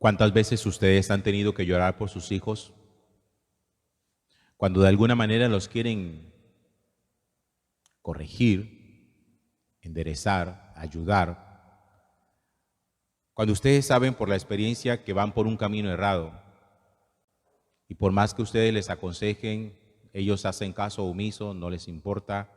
¿Cuántas veces ustedes han tenido que llorar por sus hijos cuando de alguna manera los quieren corregir, enderezar, ayudar? Cuando ustedes saben por la experiencia que van por un camino errado y por más que ustedes les aconsejen, ellos hacen caso omiso, no les importa.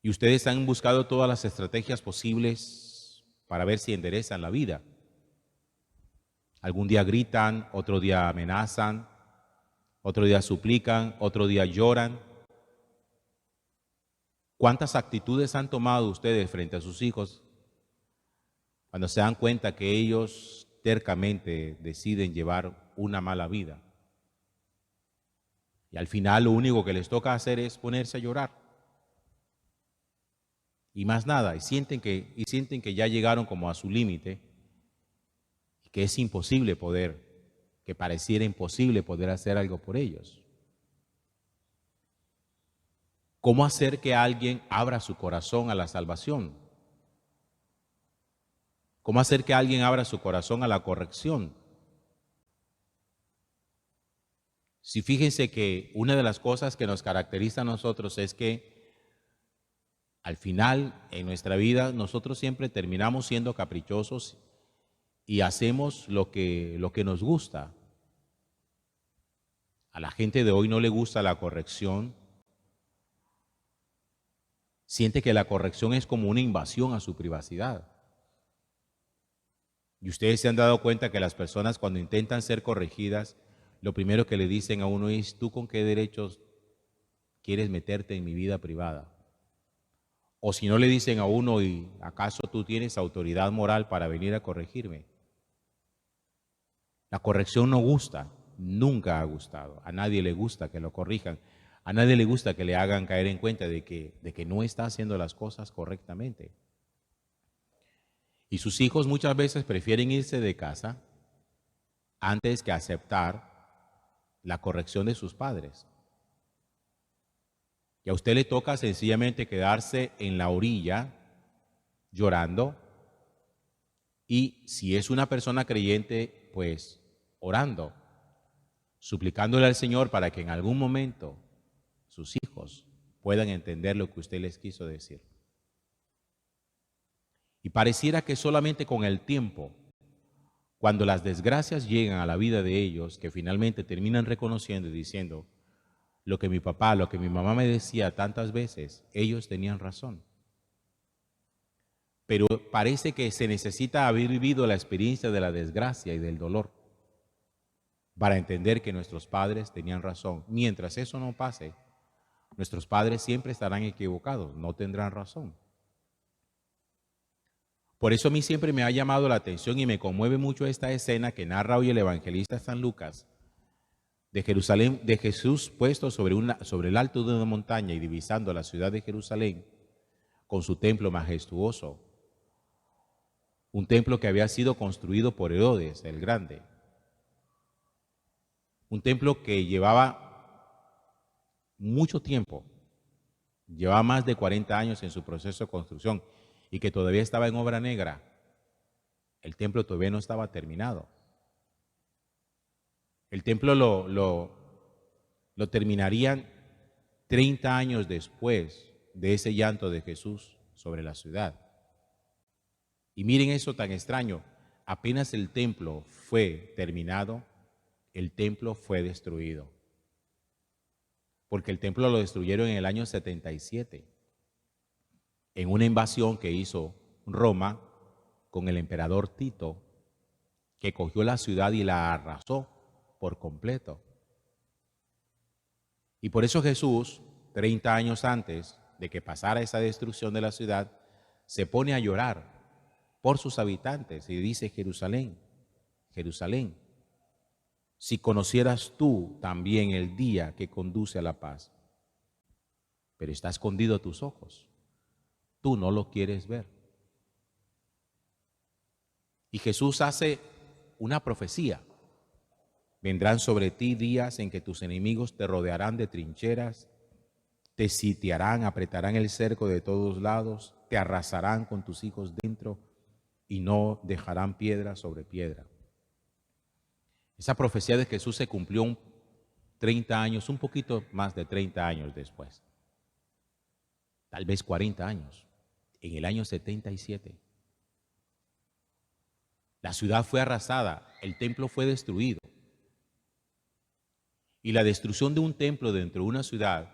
Y ustedes han buscado todas las estrategias posibles para ver si enderezan la vida. Algún día gritan, otro día amenazan, otro día suplican, otro día lloran. ¿Cuántas actitudes han tomado ustedes frente a sus hijos cuando se dan cuenta que ellos tercamente deciden llevar una mala vida? Y al final lo único que les toca hacer es ponerse a llorar. Y más nada, y sienten que ya llegaron como a su límite, que es imposible que pareciera imposible poder hacer algo por ellos. ¿Cómo hacer que alguien abra su corazón a la salvación? ¿Cómo hacer que alguien abra su corazón a la corrección? Si fíjense que una de las cosas que nos caracteriza a nosotros es que al final en nuestra vida nosotros siempre terminamos siendo caprichosos y hacemos lo que nos gusta. A la gente de hoy no le gusta la corrección. Siente que la corrección es como una invasión a su privacidad. Y ustedes se han dado cuenta que las personas cuando intentan ser corregidas, lo primero que le dicen a uno es: ¿tú con qué derechos quieres meterte en mi vida privada? O si no le dicen a uno: ¿y acaso tú tienes autoridad moral para venir a corregirme? La corrección no gusta, nunca ha gustado. A nadie le gusta que lo corrijan. A nadie le gusta que le hagan caer en cuenta de que no está haciendo las cosas correctamente. Y sus hijos muchas veces prefieren irse de casa antes que aceptar la corrección de sus padres. Y a usted le toca sencillamente quedarse en la orilla llorando, y si es una persona creyente, pues orando, suplicándole al Señor para que en algún momento sus hijos puedan entender lo que usted les quiso decir. Y pareciera que solamente con el tiempo, cuando las desgracias llegan a la vida de ellos, que finalmente terminan reconociendo y diciendo: lo que mi papá, lo que mi mamá me decía tantas veces, ellos tenían razón. Pero parece que se necesita haber vivido la experiencia de la desgracia y del dolor para entender que nuestros padres tenían razón. Mientras eso no pase, nuestros padres siempre estarán equivocados, no tendrán razón. Por eso a mí siempre me ha llamado la atención y me conmueve mucho esta escena que narra hoy el evangelista San Lucas, de Jerusalén, de Jesús puesto sobre el alto de una montaña y divisando la ciudad de Jerusalén con su templo majestuoso. Un templo que había sido construido por Herodes el Grande. Un templo que llevaba mucho tiempo, llevaba más de 40 años en su proceso de construcción y que todavía estaba en obra negra. El templo todavía no estaba terminado. El templo lo terminarían 30 años después de ese llanto de Jesús sobre la ciudad. Y miren eso tan extraño, apenas el templo fue terminado, el templo fue destruido. Porque el templo lo destruyeron en el año 77, en una invasión que hizo Roma con el emperador Tito, que cogió la ciudad y la arrasó por completo. Y por eso Jesús, 30 años antes de que pasara esa destrucción de la ciudad, se pone a llorar por sus habitantes y dice: Jerusalén, Jerusalén, si conocieras tú también el día que conduce a la paz, pero está escondido a tus ojos, tú no lo quieres ver. Y Jesús hace una profecía: vendrán sobre ti días en que tus enemigos te rodearán de trincheras, te sitiarán, apretarán el cerco de todos lados, te arrasarán con tus hijos dentro y no dejarán piedra sobre piedra. Esa profecía de Jesús se cumplió 30 años, un poquito más de 30 años después. Tal vez 40 años, en el año 77. La ciudad fue arrasada, el templo fue destruido. Y la destrucción de un templo dentro de una ciudad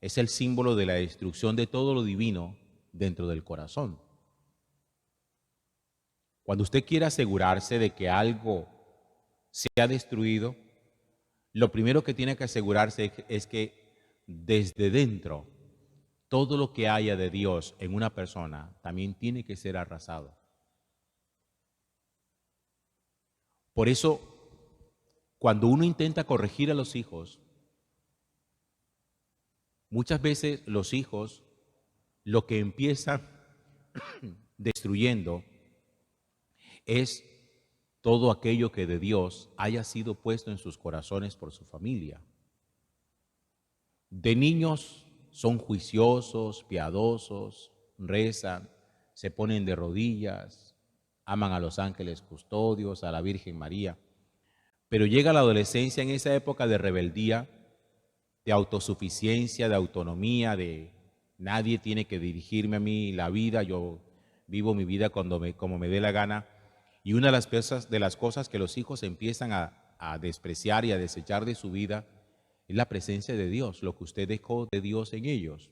es el símbolo de la destrucción de todo lo divino dentro del corazón. Cuando usted quiere asegurarse de que algo sea destruido, lo primero que tiene que asegurarse es que desde dentro todo lo que haya de Dios en una persona también tiene que ser arrasado. Por eso, cuando uno intenta corregir a los hijos, muchas veces los hijos lo que empiezan destruyendo es todo aquello que de Dios haya sido puesto en sus corazones por su familia. De niños son juiciosos, piadosos, rezan, se ponen de rodillas, aman a los ángeles custodios, a la Virgen María. Pero llega la adolescencia, en esa época de rebeldía, de autosuficiencia, de autonomía, de nadie tiene que dirigirme a mí la vida, yo vivo mi vida como me dé la gana. Y una de las cosas que los hijos empiezan a despreciar y a desechar de su vida es la presencia de Dios, lo que usted dejó de Dios en ellos.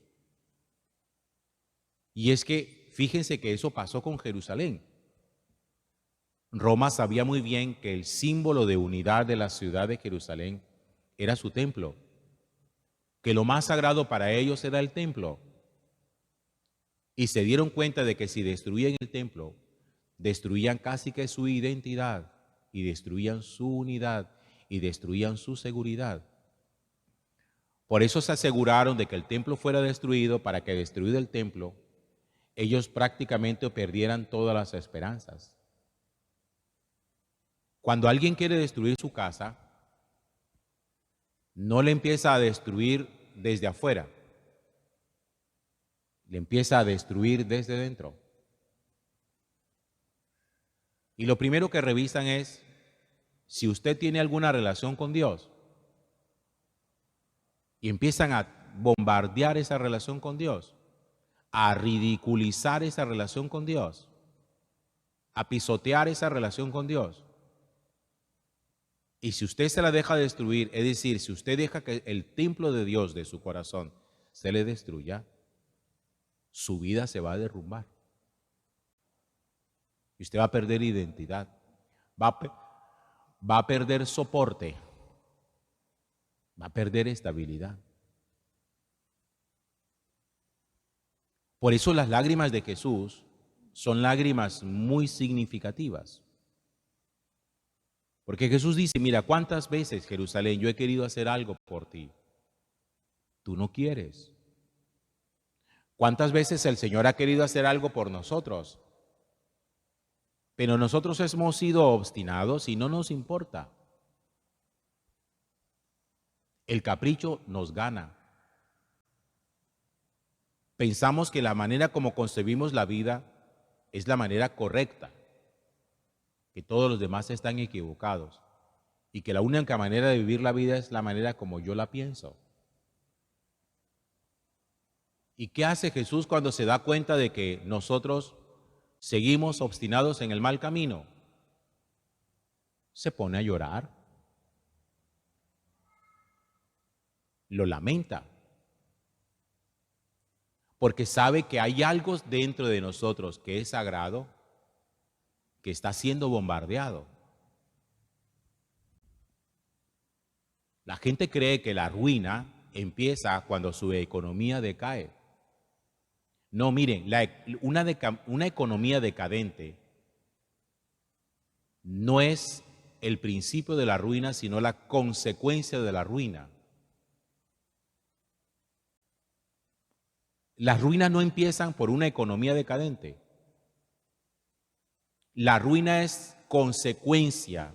Y es que fíjense que eso pasó con Jerusalén. Roma sabía muy bien que el símbolo de unidad de la ciudad de Jerusalén era su templo, que lo más sagrado para ellos era el templo. Y se dieron cuenta de que si destruían el templo, destruían casi que su identidad, y destruían su unidad, y destruían su seguridad. Por eso se aseguraron de que el templo fuera destruido, para que destruido el templo, ellos prácticamente perdieran todas las esperanzas. Cuando alguien quiere destruir su casa, no le empieza a destruir desde afuera, le empieza a destruir desde dentro. Y lo primero que revisan es si usted tiene alguna relación con Dios. Y empiezan a bombardear esa relación con Dios, a ridiculizar esa relación con Dios, a pisotear esa relación con Dios. Y si usted se la deja destruir, es decir, si usted deja que el templo de Dios de su corazón se le destruya, su vida se va a derrumbar. Y usted va a perder identidad, va a perder soporte, va a perder estabilidad. Por eso las lágrimas de Jesús son lágrimas muy significativas. Porque Jesús dice, mira, ¿cuántas veces, Jerusalén, yo he querido hacer algo por ti? Tú no quieres. ¿Cuántas veces el Señor ha querido hacer algo por nosotros? Pero nosotros hemos sido obstinados y no nos importa. El capricho nos gana. Pensamos que la manera como concebimos la vida es la manera correcta, que todos los demás están equivocados y que la única manera de vivir la vida es la manera como yo la pienso. ¿Y qué hace Jesús cuando se da cuenta de que nosotros seguimos obstinados en el mal camino? Se pone a llorar, lo lamenta, porque sabe que hay algo dentro de nosotros que es sagrado, que está siendo bombardeado. La gente cree que la ruina empieza cuando su economía decae. No, miren, una economía decadente no es el principio de la ruina, sino la consecuencia de la ruina. Las ruinas no empiezan por una economía decadente. La ruina es consecuencia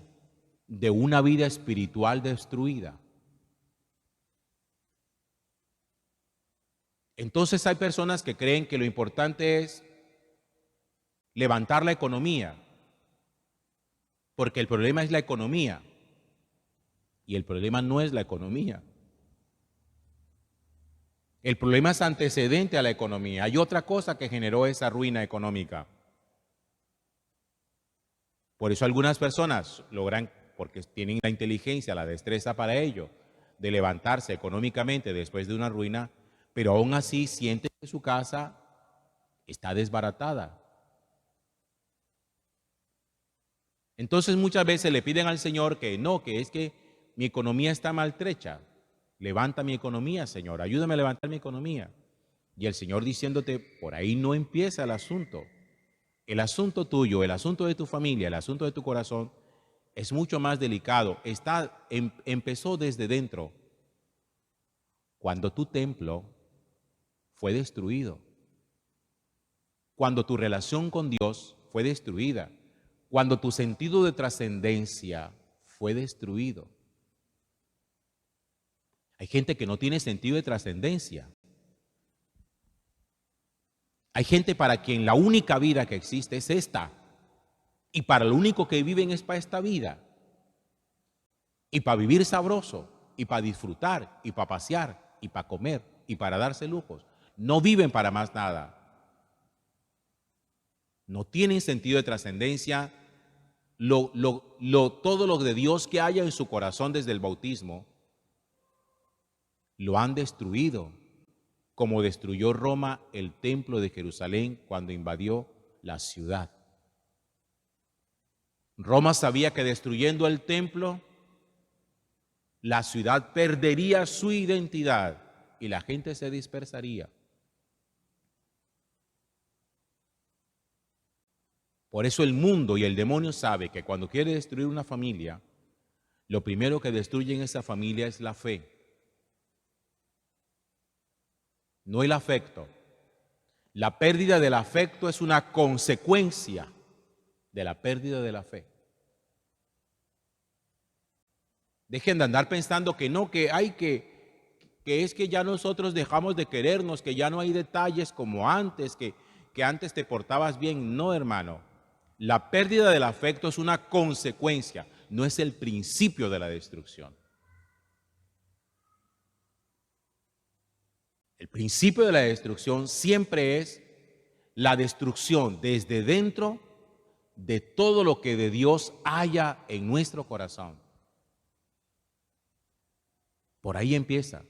de una vida espiritual destruida. Entonces hay personas que creen que lo importante es levantar la economía, porque el problema es la economía y el problema no es la economía. El problema es antecedente a la economía. Hay otra cosa que generó esa ruina económica. Por eso algunas personas logran, porque tienen la inteligencia, la destreza para ello, de levantarse económicamente después de una ruina, pero aún así sienten que su casa está desbaratada. Entonces muchas veces le piden al Señor que no, que es que mi economía está maltrecha. Levanta mi economía, Señor, ayúdame a levantar mi economía. Y el Señor diciéndote, por ahí no empieza el asunto. El asunto tuyo, el asunto de tu familia, el asunto de tu corazón es mucho más delicado. Empezó desde dentro. Cuando tu templo fue destruido. Cuando tu relación con Dios fue destruida. Cuando tu sentido de trascendencia fue destruido. Hay gente que no tiene sentido de trascendencia. Hay gente para quien la única vida que existe es esta. Y para lo único que viven es para esta vida. Y para vivir sabroso. Y para disfrutar. Y para pasear. Y para comer. Y para darse lujos. No viven para más nada. No tienen sentido de trascendencia. Todo lo de Dios que haya en su corazón desde el bautismo lo han destruido, como destruyó Roma el templo de Jerusalén cuando invadió la ciudad. Roma sabía que destruyendo el templo, la ciudad perdería su identidad y la gente se dispersaría. Por eso el mundo y el demonio sabe que cuando quiere destruir una familia, lo primero que destruye en esa familia es la fe. No el afecto. La pérdida del afecto es una consecuencia de la pérdida de la fe. Dejen de andar pensando que no, que es que ya nosotros dejamos de querernos, que ya no hay detalles como antes, que antes te portabas bien. No, hermano. La pérdida del afecto es una consecuencia, no es el principio de la destrucción. El principio de la destrucción siempre es la destrucción desde dentro de todo lo que de Dios haya en nuestro corazón. Por ahí empieza.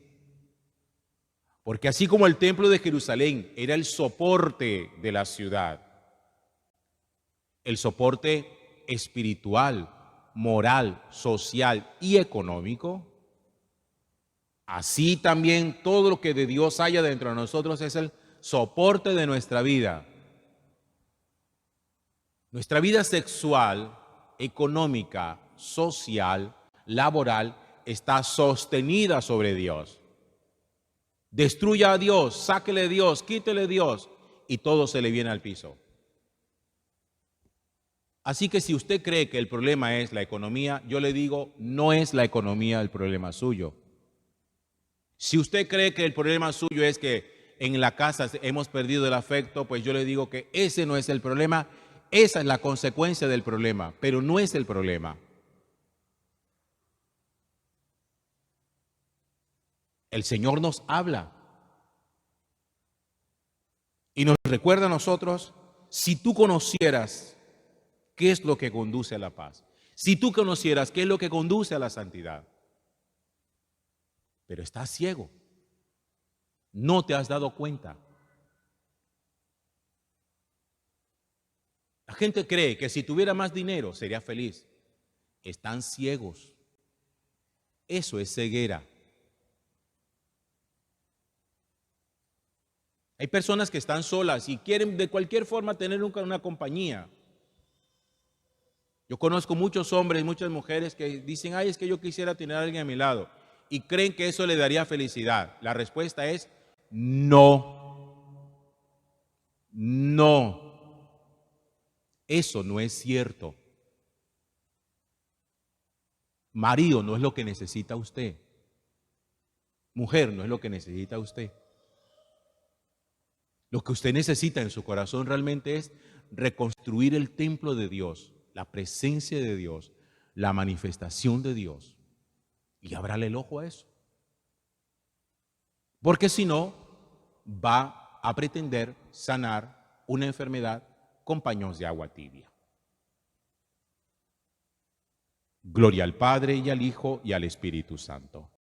Porque así como el templo de Jerusalén era el soporte de la ciudad, el soporte espiritual, moral, social y económico, así también todo lo que de Dios haya dentro de nosotros es el soporte de nuestra vida. Nuestra vida sexual, económica, social, laboral, está sostenida sobre Dios. Destruya a Dios, sáquele a Dios, quítele a Dios y todo se le viene al piso. Así que si usted cree que el problema es la economía, yo le digo, no es la economía el problema suyo. Si usted cree que el problema suyo es que en la casa hemos perdido el afecto, pues yo le digo que ese no es el problema, esa es la consecuencia del problema, pero no es el problema. El Señor nos habla y nos recuerda a nosotros, si tú conocieras qué es lo que conduce a la paz, si tú conocieras qué es lo que conduce a la santidad, pero estás ciego, no te has dado cuenta. La gente cree que si tuviera más dinero sería feliz. Están ciegos. Eso es ceguera. Hay personas que están solas y quieren de cualquier forma tener una compañía. Yo conozco muchos hombres, muchas mujeres que dicen, ay, es que yo quisiera tener a alguien a mi lado. Y creen que eso le daría felicidad. La respuesta es no. No. Eso no es cierto. Marido no es lo que necesita usted. Mujer no es lo que necesita usted. Lo que usted necesita en su corazón realmente es reconstruir el templo de Dios, la presencia de Dios, la manifestación de Dios. Y ábrale el ojo a eso. Porque si no, va a pretender sanar una enfermedad con paños de agua tibia. Gloria al Padre y al Hijo y al Espíritu Santo.